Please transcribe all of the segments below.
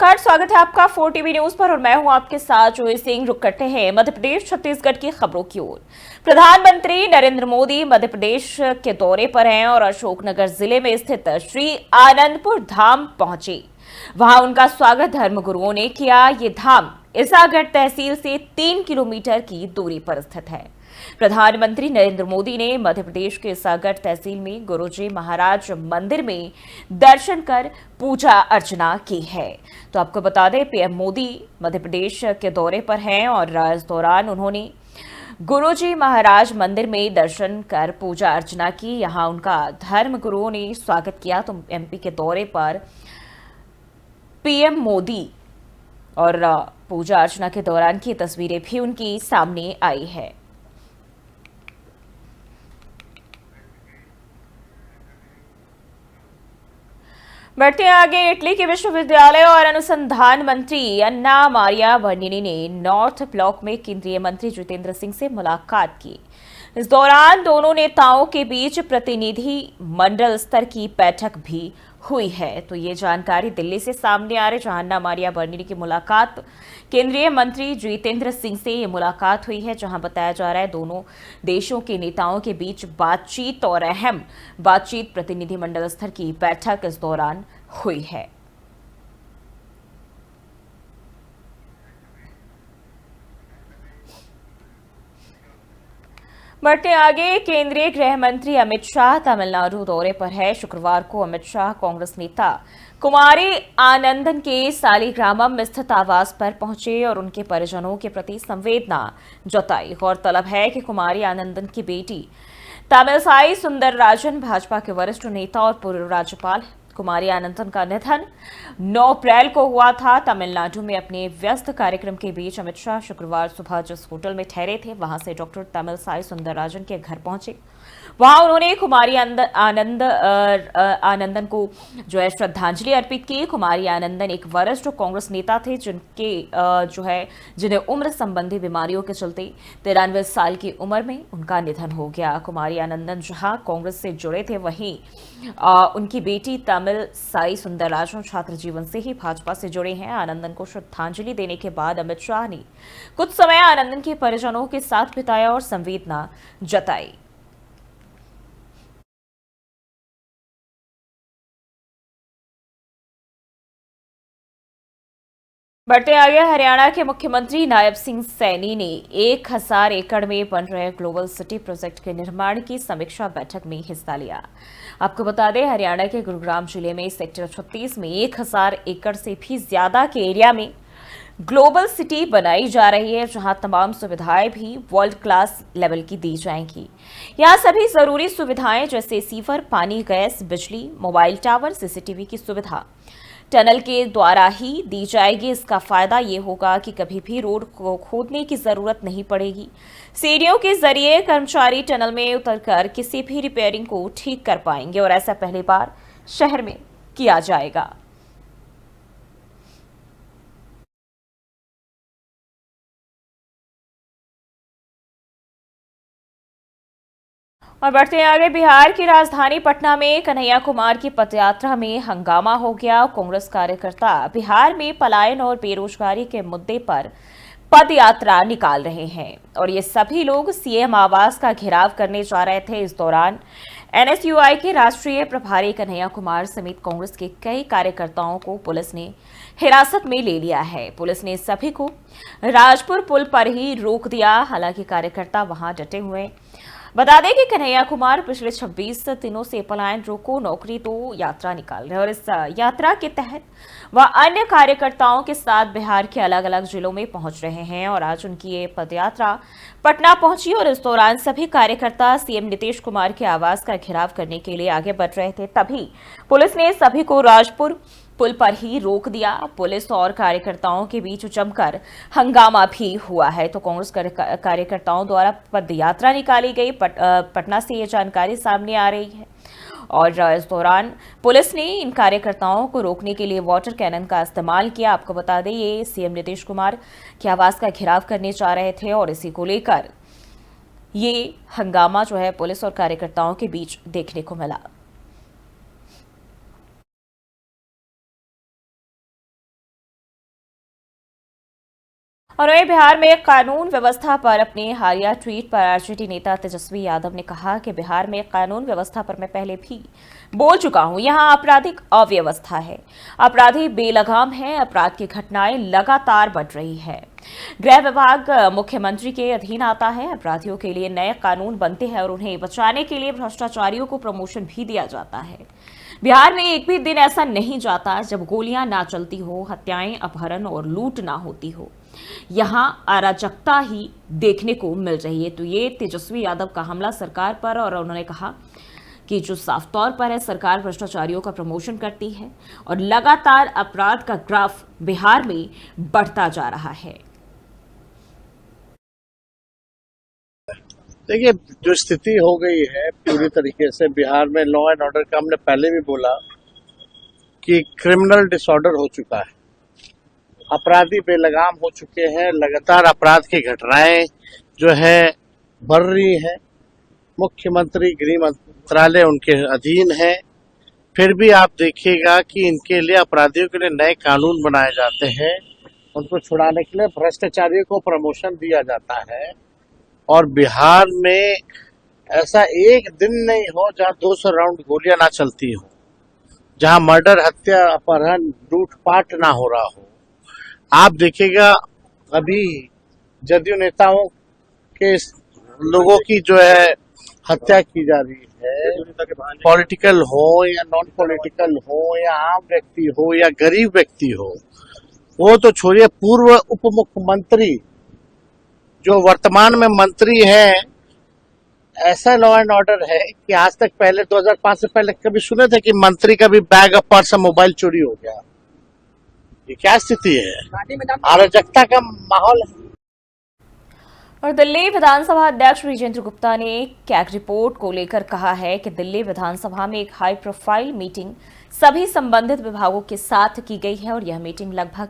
नमस्कार, स्वागत है आपका 4 टीवी न्यूज पर और मैं हूं आपके साथ जोई सिंह। रुक करते हैं मध्य प्रदेश छत्तीसगढ़ की खबरों की ओर। प्रधानमंत्री नरेंद्र मोदी मध्य प्रदेश के दौरे पर हैं और अशोकनगर जिले में स्थित श्री आनंदपुर धाम पहुंचे। वहां उनका स्वागत धर्मगुरुओं ने किया। ये धाम ईसागढ़ तहसील से 3 किलोमीटर की दूरी पर स्थित है। प्रधानमंत्री नरेंद्र मोदी ने मध्य प्रदेश के ईसागढ़ तहसील में गुरुजी महाराज मंदिर में दर्शन कर पूजा अर्चना की है। तो आपको बता दें, पीएम मोदी मध्य प्रदेश के दौरे पर हैं और इस दौरान उन्होंने गुरुजी महाराज मंदिर में दर्शन कर पूजा अर्चना की। यहां उनका धर्म गुरुओं ने स्वागत किया। तो एमपी के दौरे पर पीएम मोदी और पूजा अर्चना के दौरान की तस्वीरें भी उनकी सामने आई है। बढ़ते आगे, इटली के विश्वविद्यालय और अनुसंधान मंत्री अन्ना मारिया बर्निनी ने नॉर्थ ब्लॉक में केंद्रीय मंत्री जितेंद्र सिंह से मुलाकात की। इस दौरान दोनों नेताओं के बीच प्रतिनिधि मंडल स्तर की बैठक भी हुई है। तो ये जानकारी दिल्ली से सामने आ रही, जहां अन्ना मारिया बर्निनी की मुलाकात केंद्रीय मंत्री जितेंद्र सिंह से ये मुलाकात हुई है, जहां बताया जा रहा है दोनों देशों के नेताओं के बीच बातचीत और अहम बातचीत प्रतिनिधिमंडल स्तर की बैठक इस दौरान हुई है। बढ़ते आगे, केंद्रीय गृह मंत्री अमित शाह तमिलनाडु दौरे पर है। शुक्रवार को अमित शाह कांग्रेस नेता कुमारी आनंदन के सालिग्रामम स्थित आवास पर पहुंचे और उनके परिजनों के प्रति संवेदना जताई। गौरतलब है कि कुमारी आनंदन की बेटी तमिलसाई सुंदरराजन भाजपा के वरिष्ठ नेता और पूर्व राज्यपाल कुमारी आनंदन का निधन 9 अप्रैल को हुआ था। तमिलनाडु में अपने व्यस्त कार्यक्रम के बीच अमित शाह शुक्रवार सुबह जिस होटल में ठहरे थे, वहां से डॉक्टर तमिलसाई सुंदरराजन के घर पहुंचे। वहां उन्होंने कुमारी आनंदन को जो है श्रद्धांजलि अर्पित की। कुमारी आनंदन एक वरिष्ठ कांग्रेस नेता थे जिन्हें उम्र संबंधी बीमारियों के चलते 93 साल की उम्र में उनका निधन हो गया। कुमारी आनंदन जहां कांग्रेस से जुड़े थे, वहीं उनकी बेटी तमिलसाई सुंदरराजन छात्र जीवन से ही भाजपा से जुड़े हैं। आनंदन को श्रद्धांजलि देने के बाद अमित शाह ने कुछ समय आनंदन के परिजनों के साथ बिताया और संवेदना जताई। बढ़ते आगे, हरियाणा के मुख्यमंत्री नायब सिंह सैनी ने 1000 एकड़ में बन रहे ग्लोबल सिटी प्रोजेक्ट के निर्माण की समीक्षा बैठक में हिस्सा लिया। आपको बता दें, हरियाणा के गुरुग्राम जिले में सेक्टर 36 में 1000 एकड़ से भी ज्यादा के एरिया में ग्लोबल सिटी बनाई जा रही है, जहां तमाम सुविधाएं भी वर्ल्ड क्लास लेवल की दी जाएंगी। यहां सभी जरूरी सुविधाएं जैसे सीवर, पानी, गैस, बिजली, मोबाइल टावर, सीसीटीवी की सुविधा टनल के द्वारा ही दी जाएगी। इसका फायदा ये होगा कि कभी भी रोड को खोदने की जरूरत नहीं पड़ेगी। सीढ़ियों के जरिए कर्मचारी टनल में उतरकर किसी भी रिपेयरिंग को ठीक कर पाएंगे और ऐसा पहली बार शहर में किया जाएगा। और बढ़ते हैं आगे, बिहार की राजधानी पटना में कन्हैया कुमार की पदयात्रा में हंगामा हो गया। कांग्रेस कार्यकर्ता बिहार में पलायन और बेरोजगारी के मुद्दे पर पदयात्रा निकाल रहे हैं और ये सभी लोग सीएम आवास का घेराव करने जा रहे थे। इस दौरान एनएसयूआई के राष्ट्रीय प्रभारी कन्हैया कुमार समेत कांग्रेस के कई कार्यकर्ताओं को पुलिस ने हिरासत में ले लिया है। पुलिस ने सभी को राजपुर पुल पर ही रोक दिया। हालांकि कार्यकर्ता वहां डटे हुए। बता दें कि कन्हैया कुमार पिछले 26 दिनों से पलायन रोको नौकरी दो यात्रा निकाल रहे हैं और इस यात्रा के तहत वह अन्य कार्यकर्ताओं के साथ बिहार के अलग अलग जिलों में पहुंच रहे हैं और आज उनकी ये पदयात्रा पटना पहुंची और इस दौरान सभी कार्यकर्ता सीएम नीतीश कुमार के आवास का घेराव करने के लिए आगे बढ़ रहे थे। तभी पुलिस ने सभी को राजपुर पुल पर ही रोक दिया। पुलिस और कार्यकर्ताओं के बीच जमकर हंगामा भी हुआ है। तो कांग्रेस कार्यकर्ताओं द्वारा पदयात्रा निकाली गई। पटना से ये जानकारी सामने आ रही है और इस दौरान पुलिस ने इन कार्यकर्ताओं को रोकने के लिए वाटर कैनन का इस्तेमाल किया। आपको बता दें, ये सीएम नीतीश कुमार के आवास का घेराव करने जा रहे थे और इसी को लेकर ये हंगामा जो है पुलिस और कार्यकर्ताओं के बीच देखने को मिला। और वहीं बिहार में कानून व्यवस्था पर अपने हालिया ट्वीट पर आरजेडी नेता तेजस्वी यादव ने कहा कि बिहार में कानून व्यवस्था पर मैं पहले भी बोल चुका हूं। यहां आपराधिक अव्यवस्था है, अपराधी बेलगाम हैं, अपराध की घटनाएं लगातार बढ़ रही है। गृह विभाग मुख्यमंत्री के अधीन आता है। अपराधियों के लिए नए कानून बनते हैं और उन्हें बचाने के लिए भ्रष्टाचारियों को प्रमोशन भी दिया जाता है। बिहार में एक भी दिन ऐसा नहीं जाता जब गोलियां ना चलती हो, हत्याएं, अपहरण और लूट ना होती हो। यहां अराजकता ही देखने को मिल रही है। तो ये तेजस्वी यादव का हमला सरकार पर, और उन्होंने कहा कि जो साफ तौर पर है, सरकार भ्रष्टाचारियों का प्रमोशन करती है और लगातार अपराध का ग्राफ बिहार में बढ़ता जा रहा है। देखिए, जो स्थिति हो गई है पूरी तरीके से बिहार में लॉ एंड ऑर्डर का, हमने पहले भी बोला कि क्रिमिनल डिसऑर्डर हो चुका है, अपराधी बेलगाम हो चुके हैं, लगातार अपराध की घटनाएं जो है बढ़ रही हैं। मुख्यमंत्री गृह मंत्रालय उनके अधीन है, फिर भी आप देखिएगा कि इनके लिए, अपराधियों के लिए नए कानून बनाए जाते हैं, उनको छुड़ाने के लिए भ्रष्टाचारियों को प्रमोशन दिया जाता है। और बिहार में ऐसा एक दिन नहीं हो जहां 200 राउंड गोलियां ना चलती हो, जहां मर्डर, हत्या, अपहरण, लूटपाट ना हो रहा हो। आप देखिएगा अभी जदयू नेताओं के लोगों की जो है हत्या की जा रही है, पॉलिटिकल हो या नॉन पॉलिटिकल हो या आम व्यक्ति हो या गरीब व्यक्ति हो, वो तो छोड़िए, पूर्व उप मुख्यमंत्री जो वर्तमान में मंत्री है, ऐसा लॉ एंड ऑर्डर है कि आज तक पहले 2005 से पहले कभी सुने थे कि मंत्री का भी बैग और पर्स, मोबाइल चोरी हो गया? ये क्या स्थिति है? अराजकता का माहौल है। और दिल्ली विधानसभा अध्यक्ष विजेंद्र गुप्ता ने कैग रिपोर्ट को लेकर कहा है कि दिल्ली विधानसभा में एक हाई प्रोफाइल मीटिंग सभी संबंधित विभागों के साथ की गई है और यह मीटिंग लगभग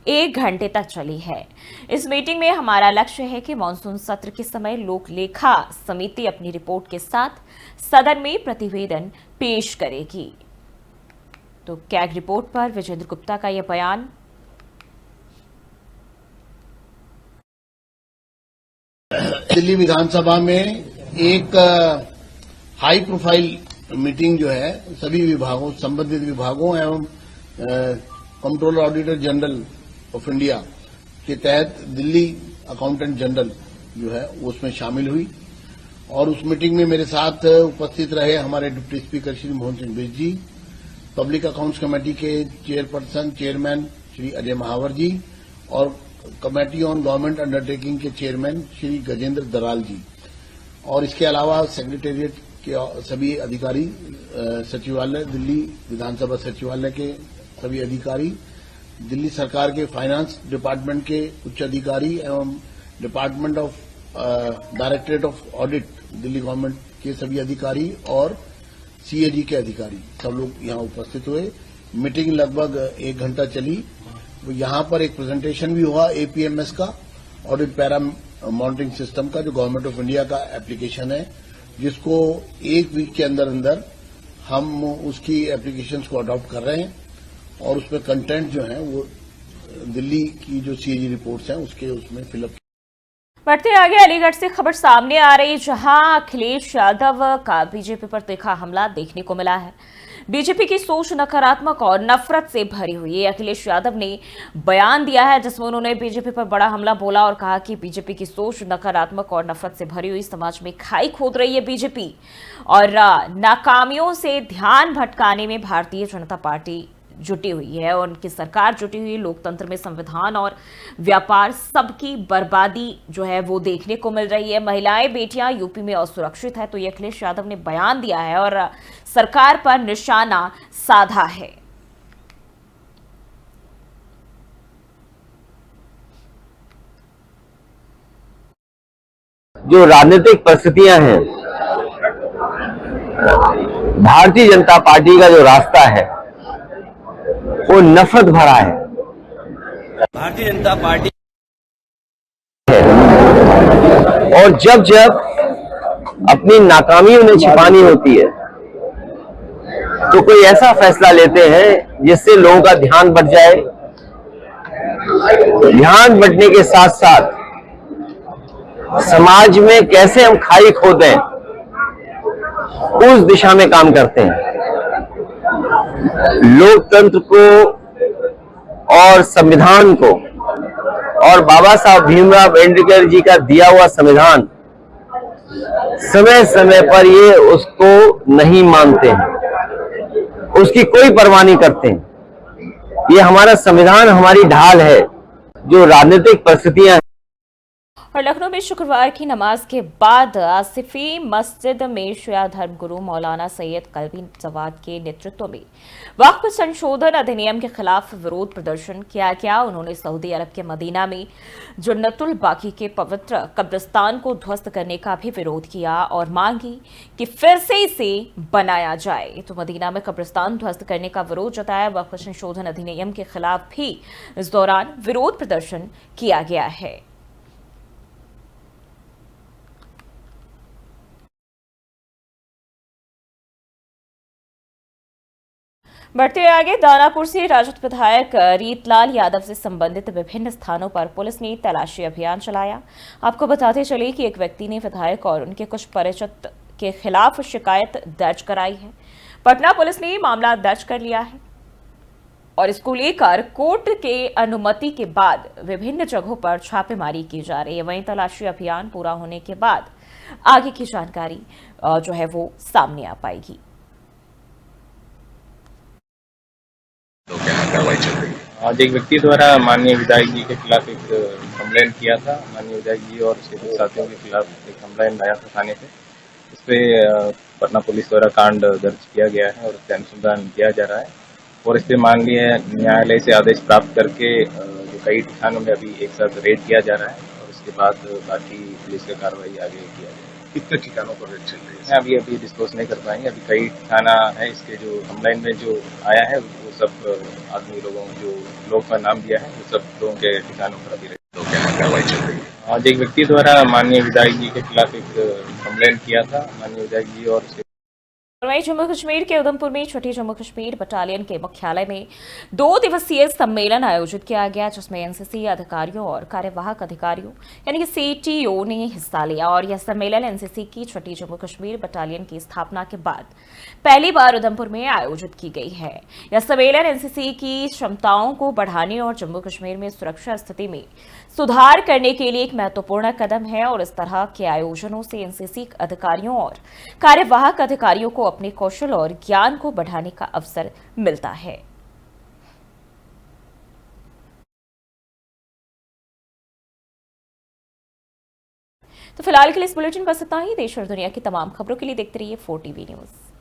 1 घंटे तक चली है। इस मीटिंग में हमारा लक्ष्य है कि मानसून सत्र के समय लोक लेखा समिति अपनी रिपोर्ट के साथ सदन में प्रतिवेदन पेश करेगी। तो कैग रिपोर्ट पर विजेंद्र गुप्ता का यह बयान। दिल्ली विधानसभा में एक हाई प्रोफाइल मीटिंग जो है सभी विभागों, संबंधित विभागों एवं controller auditor general of India के तहत दिल्ली अकाउंटेंट जनरल जो है उसमें शामिल हुई। और उस मीटिंग में मेरे साथ उपस्थित रहे हमारे डिप्टी स्पीकर श्री मोहन सिंह बिष्ट जी, पब्लिक अकाउंट्स कमेटी के चेयरमैन श्री अजय महावर जी और कमेटी ऑन गवर्नमेंट अंडरटेकिंग के चेयरमैन श्री गजेंद्र दराल जी, और इसके अलावा सेक्रेटेरिएट के सभी अधिकारी, सचिवालय, दिल्ली विधानसभा सचिवालय के सभी अधिकारी, दिल्ली सरकार के फाइनेंस डिपार्टमेंट के उच्च अधिकारी एवं department of directorate of audit Delhi government के सभी अधिकारी और सीएजी के अधिकारी, सब लोग यहां उपस्थित हुए। मीटिंग लगभग 1 घंटा चली। यहां पर एक प्रेजेंटेशन भी हुआ एपीएमएस का, ऑडिट पैरा मॉनिटरिंग सिस्टम का, जो गवर्नमेंट ऑफ इंडिया का एप्लीकेशन है, जिसको 1 वीक के अंदर अंदर हम उसकी एप्लीकेशंस को अडॉप्ट कर रहे हैं और उसमें कंटेंट जो है वो दिल्ली की जो सीएजी रिपोर्ट्स हैं उसके उसमें फिलअप। बढ़ते आगे अलीगढ़ से खबर सामने आ रही, जहां अखिलेश यादव का बीजेपी पर तीखा हमला देखने को मिला है। बीजेपी की सोच नकारात्मक और नफरत से भरी हुई है। अखिलेश यादव ने बयान दिया है जिसमें उन्होंने बीजेपी पर बड़ा हमला बोला और कहा कि बीजेपी की सोच नकारात्मक और नफरत से भरी हुई, समाज में खाई खोद रही है बीजेपी और नाकामियों से ध्यान भटकाने में भारतीय जनता पार्टी जुटी हुई है और उनकी सरकार जुटी हुई। लोकतंत्र में संविधान और व्यापार, सबकी बर्बादी जो है वो देखने को मिल रही है। महिलाएं, बेटियां यूपी में असुरक्षित है। तो ये अखिलेश यादव ने बयान दिया है और सरकार पर निशाना साधा है। जो राजनीतिक परिस्थितियां हैं, भारतीय जनता पार्टी का जो रास्ता है वो नफरत भरा है। भारतीय जनता पार्टी और जब जब अपनी नाकामी उन्हें छिपानी होती है तो कोई ऐसा फैसला लेते हैं जिससे लोगों का ध्यान बढ़ जाए, ध्यान बंटने के साथ साथ समाज में कैसे हम खाई खोदें उस दिशा में काम करते हैं। लोकतंत्र को और संविधान को और बाबा साहब भीमराव अम्बेडकर जी का दिया हुआ संविधान समय समय पर ये उसको नहीं मानते हैं, उसकी कोई परवाह नहीं करते हैं। ये हमारा संविधान हमारी ढाल है। जो राजनीतिक परिस्थितियां और लखनऊ में शुक्रवार की नमाज के बाद आसिफी मस्जिद में शिया धर्म गुरु मौलाना सैयद कल्बी जवाद के नेतृत्व में वक्फ संशोधन अधिनियम के खिलाफ विरोध प्रदर्शन किया गया। उन्होंने सऊदी अरब के मदीना में जन्नतुल बाकी के पवित्र कब्रिस्तान को ध्वस्त करने का भी विरोध किया और मांगी कि फिर से इसे बनाया जाए। तो मदीना में कब्रिस्तान ध्वस्त करने का विरोध जताया। वक्फ संशोधन अधिनियम के खिलाफ भी इस दौरान विरोध प्रदर्शन किया गया है। बढ़ते आगे, दानापुर से राजद विधायक रीतलाल यादव से संबंधित विभिन्न स्थानों पर पुलिस ने तलाशी अभियान चलाया। आपको बताते चले कि एक व्यक्ति ने विधायक और उनके कुछ परिचित के खिलाफ शिकायत दर्ज कराई है। पटना पुलिस ने मामला दर्ज कर लिया है और इसको लेकर कोर्ट के अनुमति के बाद विभिन्न जगहों पर छापेमारी की जा रही है। वहीं तलाशी अभियान पूरा होने के बाद आगे की जानकारी जो है वो सामने आ पाएगी। तो क्या कार्रवाई चल रही है? आज एक व्यक्ति द्वारा माननीय विधायक जी के खिलाफ एक कंप्लेंट किया था। माननीय विधायक जी और उसके कुछ साथियों के खिलाफ एक कंप्लेंट आया था थाने पे। इस पे पटना पुलिस द्वारा कांड दर्ज किया गया है और उसका अनुसंधान किया जा रहा है और इस पे माननीय न्यायालय से आदेश प्राप्त करके जो कई ठिकानों में अभी एक साथ रेड किया जा रहा है और उसके बाद बाकी पुलिस की कार्रवाई आगे किया जाएगी। कितने ठिकानों पर रेड चल रही है? मैं अभी डिस्क्लोज नहीं कर पाएंगे। अभी कई ठिकाना है इसके जो कंप्लेंट में जो आया है वो सब आदमी लोगों जो लोग का नाम दिया है वो सब लोगों के ठिकानों पर अभी तो क्या कार्रवाई चल रही है? आज एक व्यक्ति द्वारा माननीय विधायक जी के खिलाफ एक कंप्लेंट किया था। माननीय विधायक जी और उसके वहीं जम्मू कश्मीर के उधमपुर में छठी जम्मू कश्मीर बटालियन के मुख्यालय में 2 दिवसीय सम्मेलन आयोजित किया गया, जिसमें एनसीसी अधिकारियों और कार्यवाहक अधिकारियों यानी कि सीटीओ ने हिस्सा लिया। और यह सम्मेलन एनसीसी की छठी जम्मू कश्मीर बटालियन की स्थापना के बाद पहली बार उधमपुर में आयोजित की गई है। यह सम्मेलन एनसीसी की क्षमताओं को बढ़ाने और जम्मू कश्मीर में सुरक्षा स्थिति में सुधार करने के लिए एक महत्वपूर्ण कदम है और इस तरह के आयोजनों से एनसीसी अधिकारियों और कार्यवाहक अधिकारियों को अपने कौशल और ज्ञान को बढ़ाने का अवसर मिलता है। तो फिलहाल के लिए इस बुलेटिन बस इतना ही। देश और दुनिया की तमाम खबरों के लिए देखते रहिए 4 TV न्यूज।